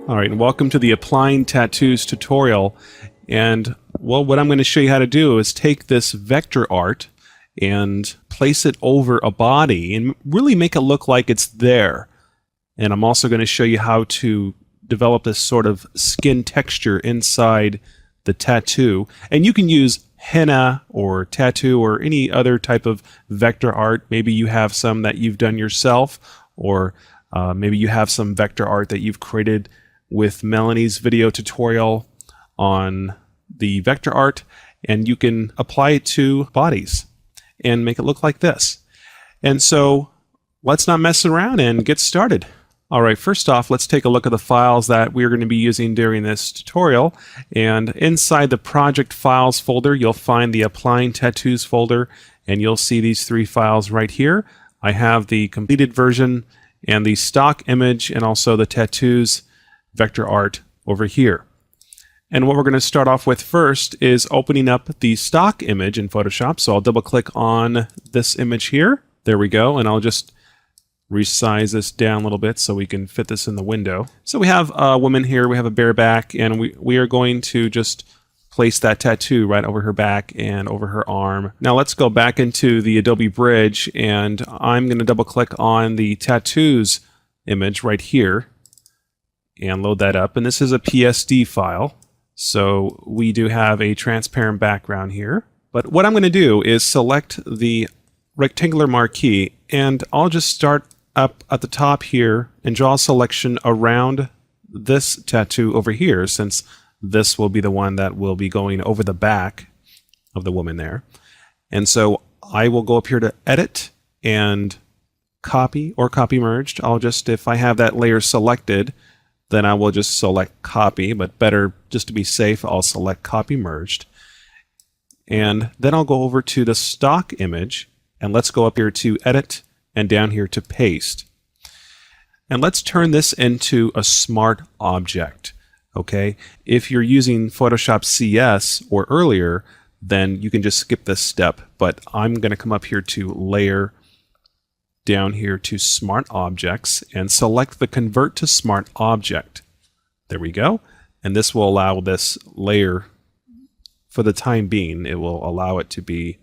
All right, and welcome to the Applying Tattoos tutorial. And well, what I'm going to show you how to do is take this vector art and place it over a body and really make it look like it's there. And I'm also going to show you how to develop this sort of skin texture inside the tattoo. And you can use henna or tattoo or any other type of vector art. Maybe you have some that you've done yourself, or maybe you have some vector art that you've created with Melanie's video tutorial on the vector art, and you can apply it to bodies and make it look like this. And so let's not mess around and get started. All right, first off, let's take a look at the files that we're going to be using during this tutorial. And inside the project files folder, you'll find the Applying Tattoos folder, and you'll see these three files right here. I have the completed version and the stock image and also the tattoos vector art over here. And what we're going to start off with first is opening up the stock image in Photoshop. So I'll double click on this image here. There we go. And I'll just resize this down a little bit so we can fit this in the window. So we have a woman here, we have a bare back, and we are going to just place that tattoo right over her back and over her arm. Now let's go back into the Adobe Bridge, and I'm going to double click on the tattoos image right here and load that up. And this is a PSD file. So we do have a transparent background here. But what I'm going to do is select the rectangular marquee, and I'll just start up at the top here and draw a selection around this tattoo over here, since this will be the one that will be going over the back of the woman there. And so I will go up here to Edit and Copy or Copy Merged. I'll just, if I have that layer selected, then I will just select Copy, but better just to be safe, I'll select Copy Merged. And then I'll go over to the stock image, and let's go up here to Edit and down here to Paste. And let's turn this into a smart object. Okay, if you're using Photoshop CS or earlier, then you can just skip this step, but I'm going to come up here to Layer, down here to Smart Objects, and select the Convert to Smart Object. There we go. And this will allow this layer, for the time being, it will allow it to be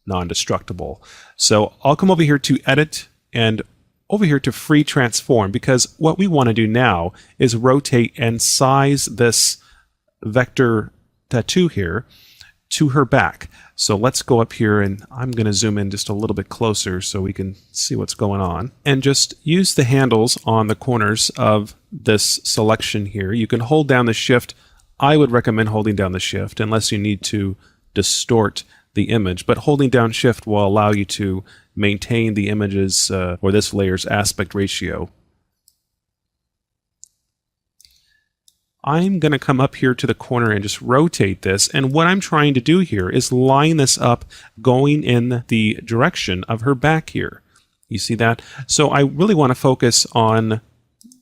non-destructible. So I'll come over here to Edit and over here to Free Transform, because what we want to do now is rotate and size this vector tattoo here to her back. So let's go up here, and I'm going to zoom in just a little bit closer so we can see what's going on. And just use the handles on the corners of this selection here. You can hold down the Shift. I would recommend holding down the Shift unless you need to distort the image, but holding down Shift will allow you to maintain the image's or this layer's aspect ratio. I'm going to come up here to the corner and just rotate this, and what I'm trying to do here is line this up going in the direction of her back here. You see that? So I really want to focus on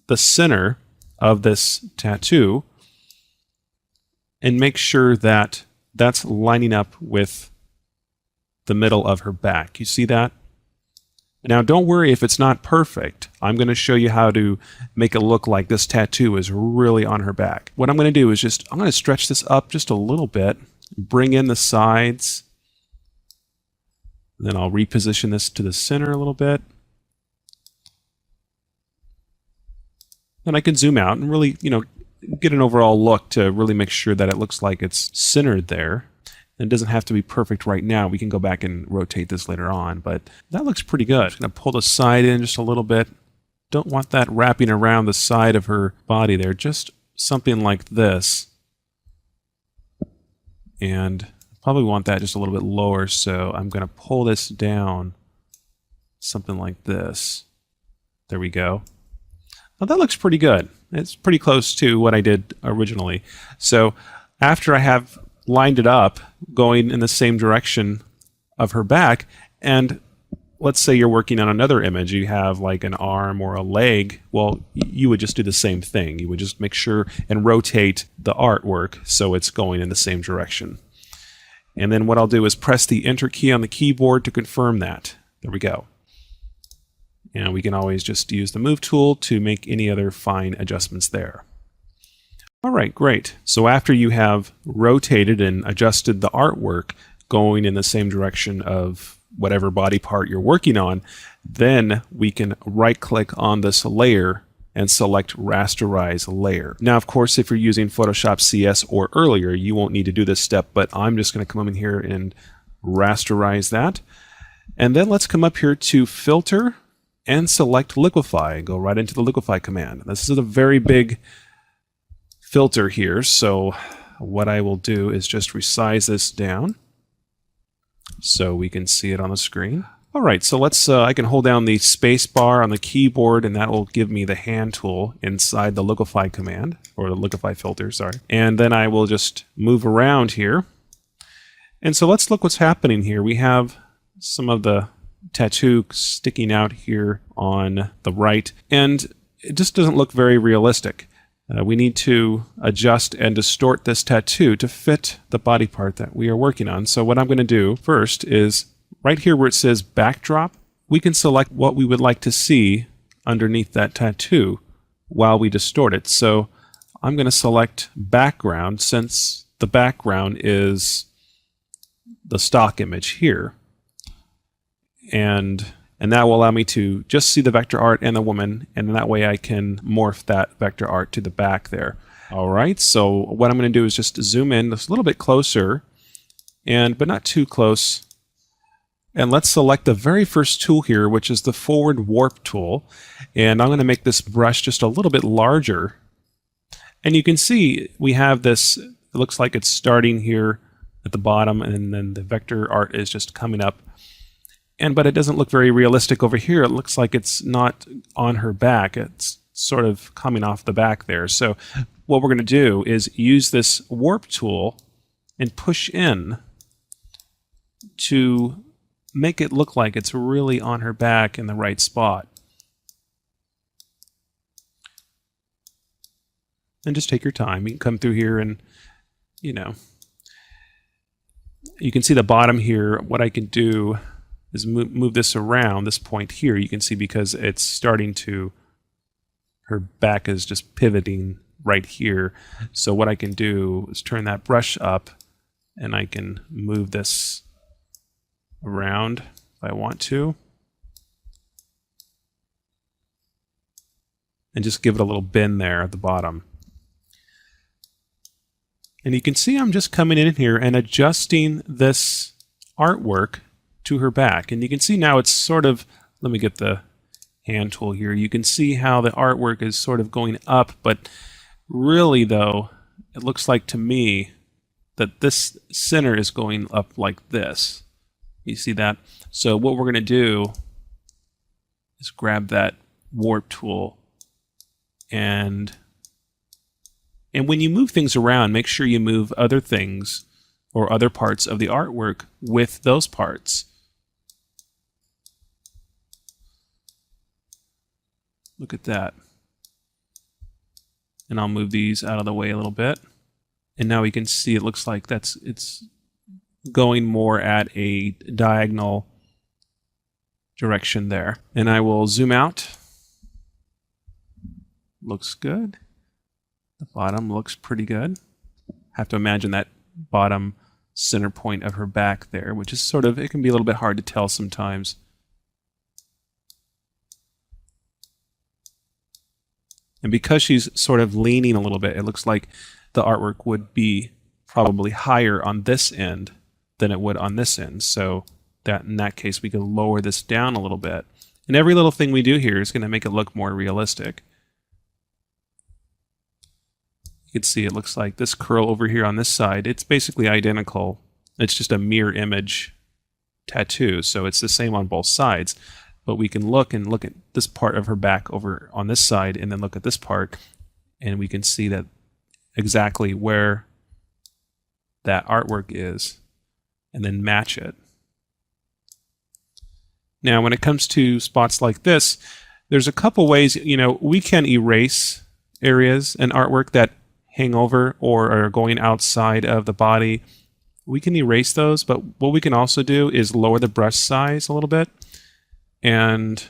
the center of this tattoo and make sure that that's lining up with the middle of her back. You see that? Now don't worry if it's not perfect. I'm going to show you how to make it look like this tattoo is really on her back. What I'm going to do is I'm going to stretch this up just a little bit, bring in the sides, then I'll reposition this to the center a little bit. Then I can zoom out and really, get an overall look to really make sure that it looks like it's centered there. It doesn't have to be perfect right now. We can go back and rotate this later on, but that looks pretty good. I'm going to pull the side in just a little bit. Don't want that wrapping around the side of her body there. Just something like this. And probably want that just a little bit lower, so I'm going to pull this down something like this. There we go. Now that looks pretty good. It's pretty close to what I did originally. So after I have lined it up going in the same direction of her back, and let's say you're working on another image, you have like an arm or a leg, well, you would just do the same thing. You would just make sure and rotate the artwork so it's going in the same direction. And then what I'll do is press the Enter key on the keyboard to confirm that. There we go. And we can always just use the move tool to make any other fine adjustments there. All right, great. So after you have rotated and adjusted the artwork going in the same direction of whatever body part you're working on, then we can right-click on this layer and select Rasterize Layer. Now, of course, if you're using Photoshop CS or earlier, you won't need to do this step, but I'm just going to come in here and rasterize that. And then let's come up here to Filter and select Liquify. Go right into the Liquify command. This is a very big filter here, so what I will do is just resize this down so we can see it on the screen. All right, so let's I can hold down the space bar on the keyboard, and that will give me the hand tool inside the Liquify command, or the Liquify filter, sorry. And then I will just move around here. And so let's look what's happening here. We have some of the tattoo sticking out here on the right, and it just doesn't look very realistic. We need to adjust and distort this tattoo to fit the body part that we are working on. So what I'm going to do first is right here where it says backdrop, we can select what we would like to see underneath that tattoo while we distort it. So I'm going to select background, since the background is the stock image here. And that will allow me to just see the vector art and the woman, and that way I can morph that vector art to the back there. All right, so what I'm going to do is just zoom in just a little bit closer, but not too close. And let's select the very first tool here, which is the forward warp tool. And I'm going to make this brush just a little bit larger. And you can see we have this, it looks like it's starting here at the bottom, and then the vector art is just coming up. But it doesn't look very realistic over here. It looks like it's not on her back. It's sort of coming off the back there. So what we're going to do is use this warp tool and push in to make it look like it's really on her back in the right spot. And just take your time. You can come through here and, you can see the bottom here. What I can do is move this around, this point here. You can see because it's starting to, her back is just pivoting right here. So what I can do is turn that brush up, and I can move this around if I want to. And just give it a little bend there at the bottom. And you can see I'm just coming in here and adjusting this artwork to her back. And you can see now it's sort of, let me get the hand tool here. You can see how the artwork is sort of going up, but really though, it looks like to me that this center is going up like this. You see that? So what we're going to do is grab that warp tool, and when you move things around, make sure you move other things or other parts of the artwork with those parts. Look at that. And I'll move these out of the way a little bit. And now we can see it looks like it's going more at a diagonal direction there. And I will zoom out. Looks good. The bottom looks pretty good. Have to imagine that bottom center point of her back there, which is sort of, it can be a little bit hard to tell sometimes. And because she's sort of leaning a little bit, it looks like the artwork would be probably higher on this end than it would on this end. So that in that case, we can lower this down a little bit. And every little thing we do here is going to make it look more realistic. You can see it looks like this curl over here on this side, it's basically identical. It's just a mirror image tattoo, so it's the same on both sides. But we can look at this part of her back over on this side, and then look at this part, and we can see that exactly where that artwork is, and then match it. Now, when it comes to spots like this, there's a couple ways, we can erase areas in artwork that hang over or are going outside of the body. We can erase those, but what we can also do is lower the brush size a little bit. And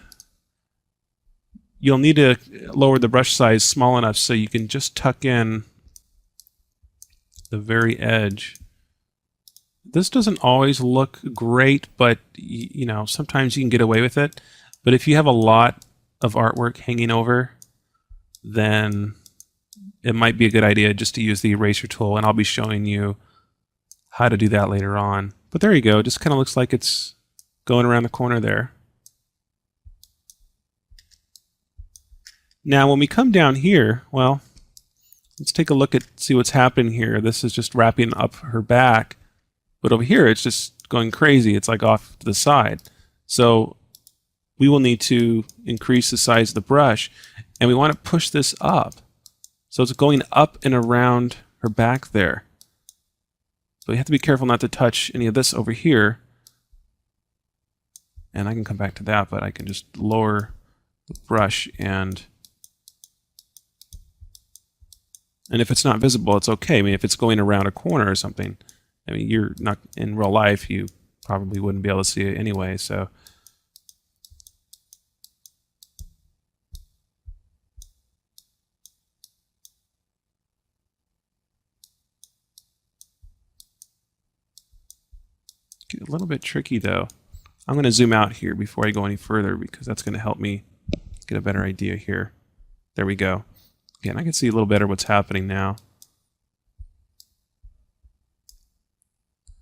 you'll need to lower the brush size small enough so you can just tuck in the very edge. This doesn't always look great, but you know, sometimes you can get away with it. But if you have a lot of artwork hanging over, then it might be a good idea just to use the eraser tool, and I'll be showing you how to do that later on. But there you go, it just kind of looks like it's going around the corner there. Now when we come down here, well, let's take a look at, see what's happening here. This is just wrapping up her back, but over here it's just going crazy. It's like off to the side. So we will need to increase the size of the brush, and we want to push this up. So it's going up and around her back there. So you have to be careful not to touch any of this over here. And I can come back to that, but I can just lower the brush, and if it's not visible, it's okay. I mean, if it's going around a corner or something, I mean, you're not in real life, you probably wouldn't be able to see it anyway, so. A little bit tricky though. I'm going to zoom out here before I go any further, because that's going to help me get a better idea here. There we go. Again, I can see a little better what's happening now.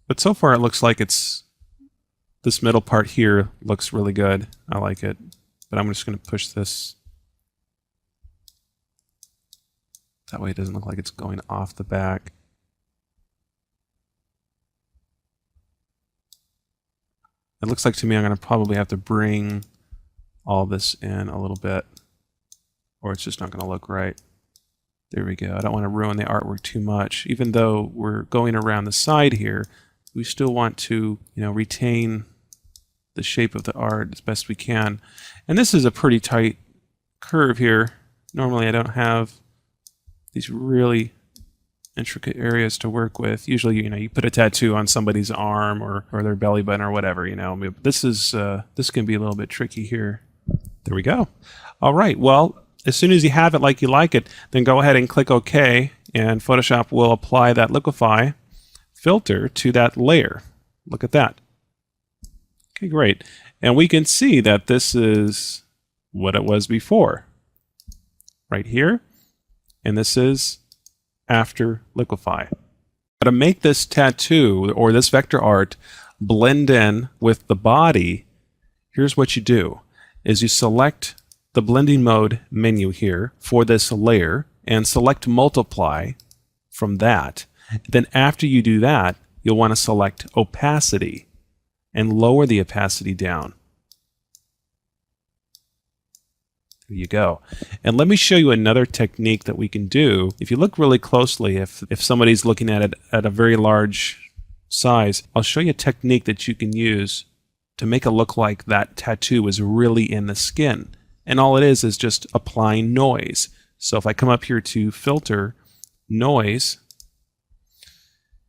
But so far it looks like it's, this middle part here looks really good. I like it. But I'm just going to push this. That way it doesn't look like it's going off the back. It looks like to me I'm going to probably have to bring all this in a little bit, or it's just not going to look right. There we go. I don't want to ruin the artwork too much. Even though we're going around the side here, we still want to, you know, retain the shape of the art as best we can. And this is a pretty tight curve here. Normally I don't have these really intricate areas to work with. Usually, you know, you put a tattoo on somebody's arm or their belly button or whatever, you know. This is this can be a little bit tricky here. There we go. All right. Well, as soon as you have it like you like it, then go ahead and click OK, and Photoshop will apply that liquefy filter to that layer. Look at that. Okay, great. And we can see that this is what it was before, right here, and this is after liquefy. But to make this tattoo or this vector art blend in with the body, here's what you do, is you select the blending mode menu here for this layer and select multiply from that. Then after you do that, you'll want to select opacity and lower the opacity down. There you go. And let me show you another technique that we can do. If you look really closely, if somebody's looking at it at a very large size, I'll show you a technique that you can use to make it look like that tattoo is really in the skin. And all it is just applying noise. So if I come up here to filter, noise,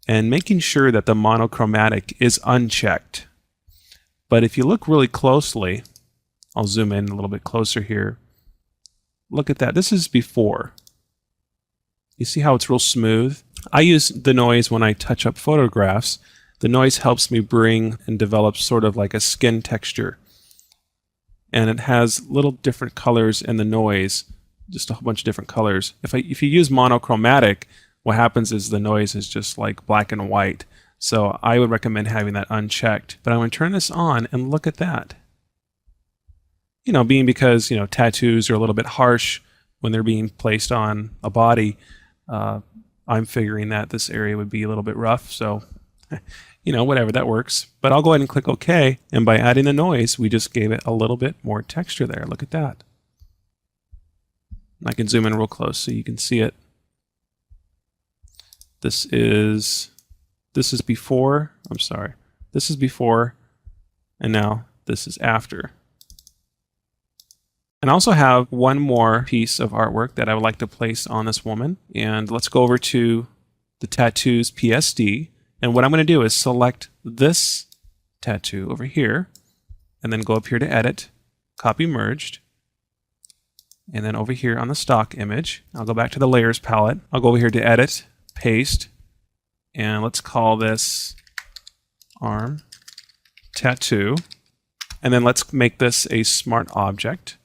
and making sure that the monochromatic is unchecked. But if you look really closely, I'll zoom in a little bit closer here. Look at that. This is before. You see how it's real smooth? I use the noise when I touch up photographs. The noise helps me bring and develop sort of like a skin texture. And it has little different colors in the noise, just a whole bunch of different colors. If you use monochromatic, what happens is the noise is just like black and white. So I would recommend having that unchecked. But I'm going to turn this on and look at that. You know, being because, you know, tattoos are a little bit harsh when they're being placed on a body, I'm figuring that this area would be a little bit rough. So, you know, whatever, that works. But I'll go ahead and click OK. And by adding the noise, we just gave it a little bit more texture there. Look at that. I can zoom in real close so you can see it. This is before, I'm sorry. This is before, and now this is after. And I also have one more piece of artwork that I would like to place on this woman. And let's go over to the tattoos PSD. And what I'm going to do is select this tattoo over here, and then go up here to edit, copy merged, And then over here on the stock image, I'll go back to the layers palette. I'll go over here to edit, paste, and let's call this arm tattoo. And then let's make this a smart object.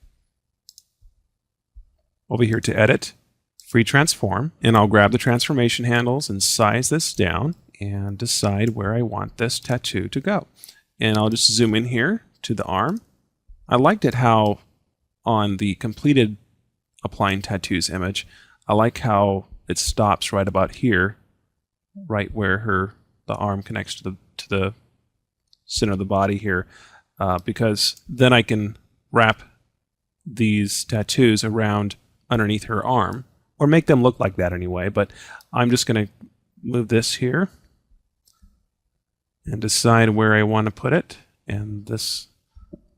Over here to edit, free transform, and I'll grab the transformation handles and size this down and decide where I want this tattoo to go. And I'll just zoom in here to the arm. I liked it how on the completed Applying Tattoos image, I like how it stops right about here, right where the arm connects to the center of the body here, because then I can wrap these tattoos around underneath her arm, or make them look like that anyway. But I'm just going to move this here and decide where I want to put it. And this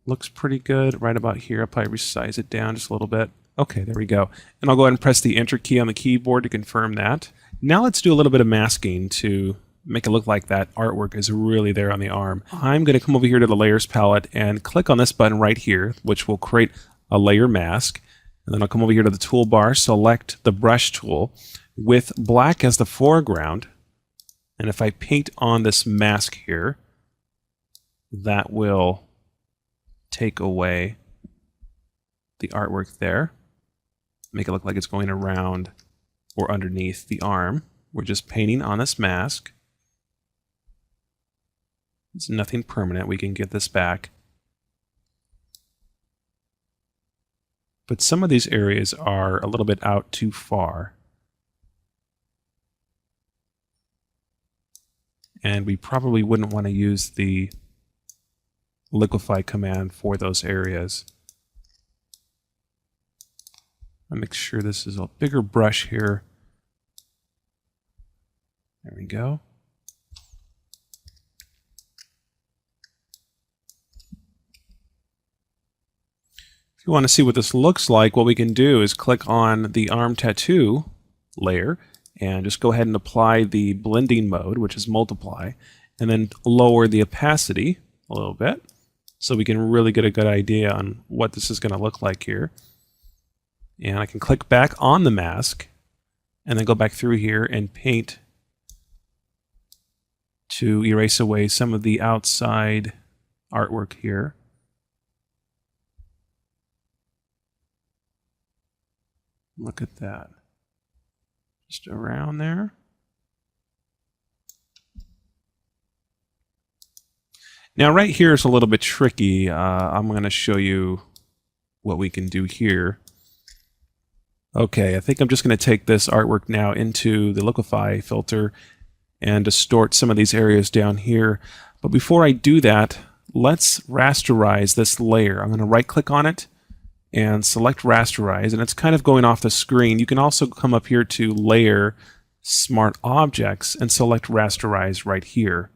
looks pretty good right about here. I'll probably resize it down just a little bit. Okay, there we go. And I'll go ahead and press the Enter key on the keyboard to confirm that. Now let's do a little bit of masking to make it look like that artwork is really there on the arm. I'm going to come over here to the Layers palette and click on this button right here, which will create a layer mask. And then I'll come over here to the toolbar, select the brush tool with black as the foreground. And if I paint on this mask here, that will take away the artwork there. Make it look like it's going around or underneath the arm. We're just painting on this mask. It's nothing permanent. We can get this back. But some of these areas are a little bit out too far. And we probably wouldn't want to use the liquefy command for those areas. I'll make sure this is a bigger brush here. There we go. If you want to see what this looks like, what we can do is click on the arm tattoo layer and just go ahead and apply the blending mode, which is multiply, and then lower the opacity a little bit so we can really get a good idea on what this is going to look like here. And I can click back on the mask and then go back through here and paint to erase away some of the outside artwork here. Look at that. Just around there. Now right here is a little bit tricky. I'm going to show you what we can do here. Okay, I think I'm just going to take this artwork now into the liquefy filter and distort some of these areas down here. But before I do that, let's rasterize this layer. I'm going to right click on it and select rasterize, and it's kind of going off the screen. You can also come up here to layer smart objects and select rasterize right here.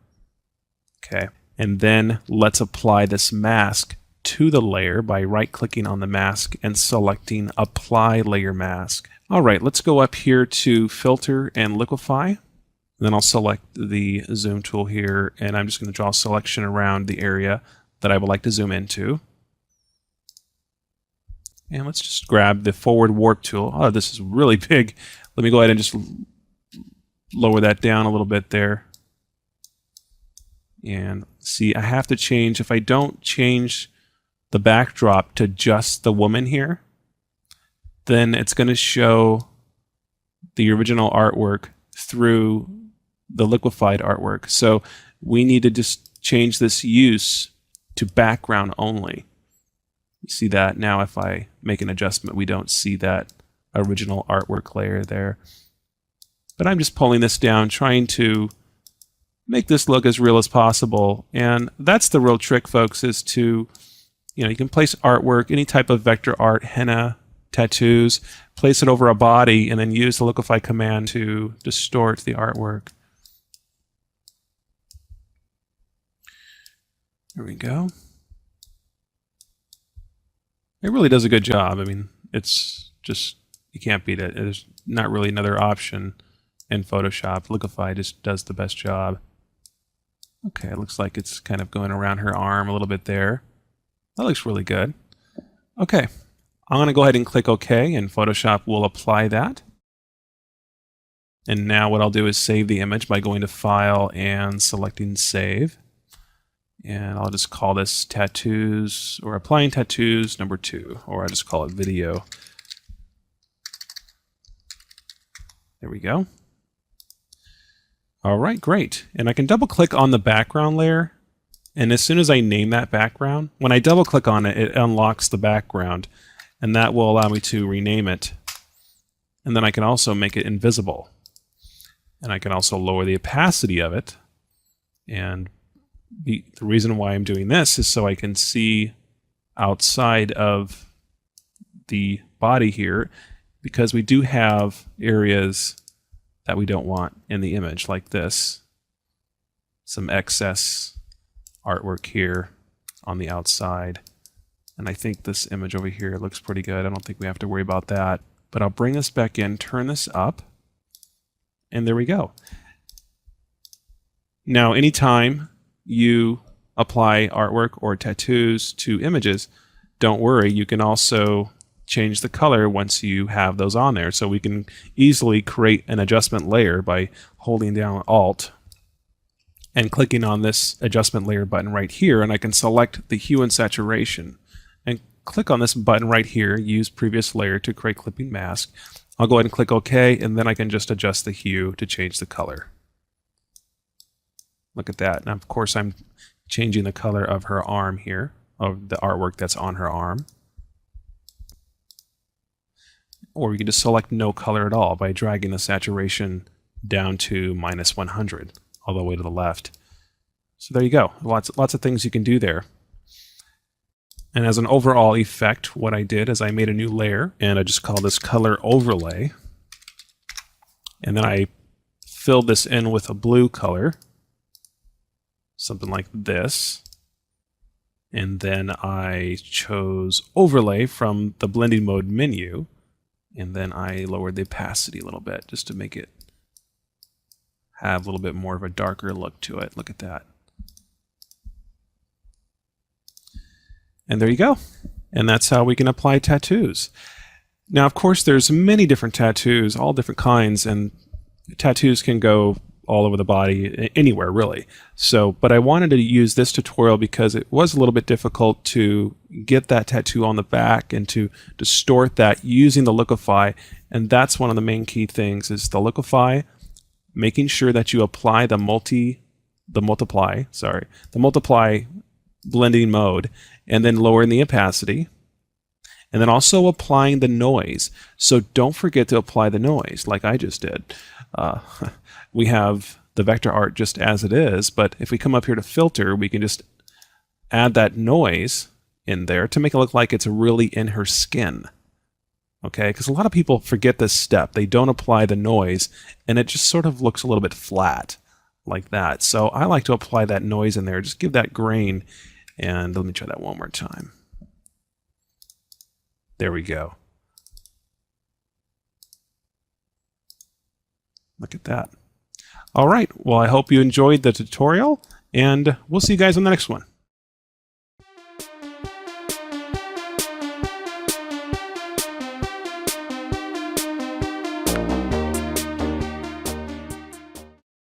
Okay, and then let's apply this mask to the layer by right-clicking on the mask and selecting Apply Layer Mask. All right, let's go up here to Filter and Liquefy. Then I'll select the Zoom tool here, and I'm just going to draw a selection around the area that I would like to zoom into. And let's just grab the Forward Warp tool. Oh, this is really big. Let me go ahead and just lower that down a little bit there. And see, I have to change, if I don't change the backdrop to just the woman here, then it's going to show the original artwork through the liquefied artwork. So we need to just change this use to background only. You see that now if I make an adjustment, we don't see that original artwork layer there. But I'm just pulling this down, trying to make this look as real as possible. And that's the real trick, folks, is to, you can place artwork, any type of vector art, henna, tattoos, place it over a body, and then use the liquefy command to distort the artwork. There we go. It really does a good job. I mean, it's just, you can't beat it. There's not really another option in Photoshop. Liquefy just does the best job. Okay, it looks like it's kind of going around her arm a little bit there. That looks really good. Okay, I'm going to go ahead and click OK, and Photoshop will apply that. And now what I'll do is save the image by going to File and selecting Save. And I'll just call this Tattoos, or Applying Tattoos number 2, or I'll just call it Video. There we go. All right, great. And I can double click on the background layer. And as soon as I name that background, when I double click on it, it unlocks the background. And that will allow me to rename it. And then I can also make it invisible. And I can also lower the opacity of it. And the reason why I'm doing this is so I can see outside of the body here, because we do have areas that we don't want in the image, like this. Some excess artwork here on the outside. And I think this image over here looks pretty good. I don't think we have to worry about that. But I'll bring this back in, turn this up, and there we go. Now, anytime you apply artwork or tattoos to images, don't worry, you can also change the color once you have those on there. So we can easily create an adjustment layer by holding down Alt and clicking on this adjustment layer button right here, and I can select the hue and saturation and click on this button right here, use previous layer to create clipping mask. I'll go ahead and click OK, and then I can just adjust the hue to change the color. Look at that. Now, of course, I'm changing the color of her arm here, of the artwork that's on her arm. Or you can just select no color at all by dragging the saturation down to -100 all the way to the left. So there you go. Lots of things you can do there. And as an overall effect, what I did is I made a new layer, and I just call this color overlay. And then I filled this in with a blue color, something like this. And then I chose overlay from the blending mode menu. And then I lowered the opacity a little bit just to make it have a little bit more of a darker look to it. Look at that. And there you go. And that's how we can apply tattoos. Now, of course, there's many different tattoos, all different kinds, and tattoos can go all over the body, anywhere really. So, but I wanted to use this tutorial because it was a little bit difficult to get that tattoo on the back and to distort that using the Lookify. And that's one of the main key things is the Lookify, making sure that you apply the multiply blending mode, and then lowering the opacity, and then also applying the noise. So don't forget to apply the noise like I just did. We have the vector art just as it is, but if we come up here to filter, we can just add that noise in there to make it look like it's really in her skin. Okay, because a lot of people forget this step. They don't apply the noise, and it just sort of looks a little bit flat like that. So I like to apply that noise in there, just give that grain, and let me try that one more time. There we go. Look at that. All right, well, I hope you enjoyed the tutorial, and we'll see you guys on the next one.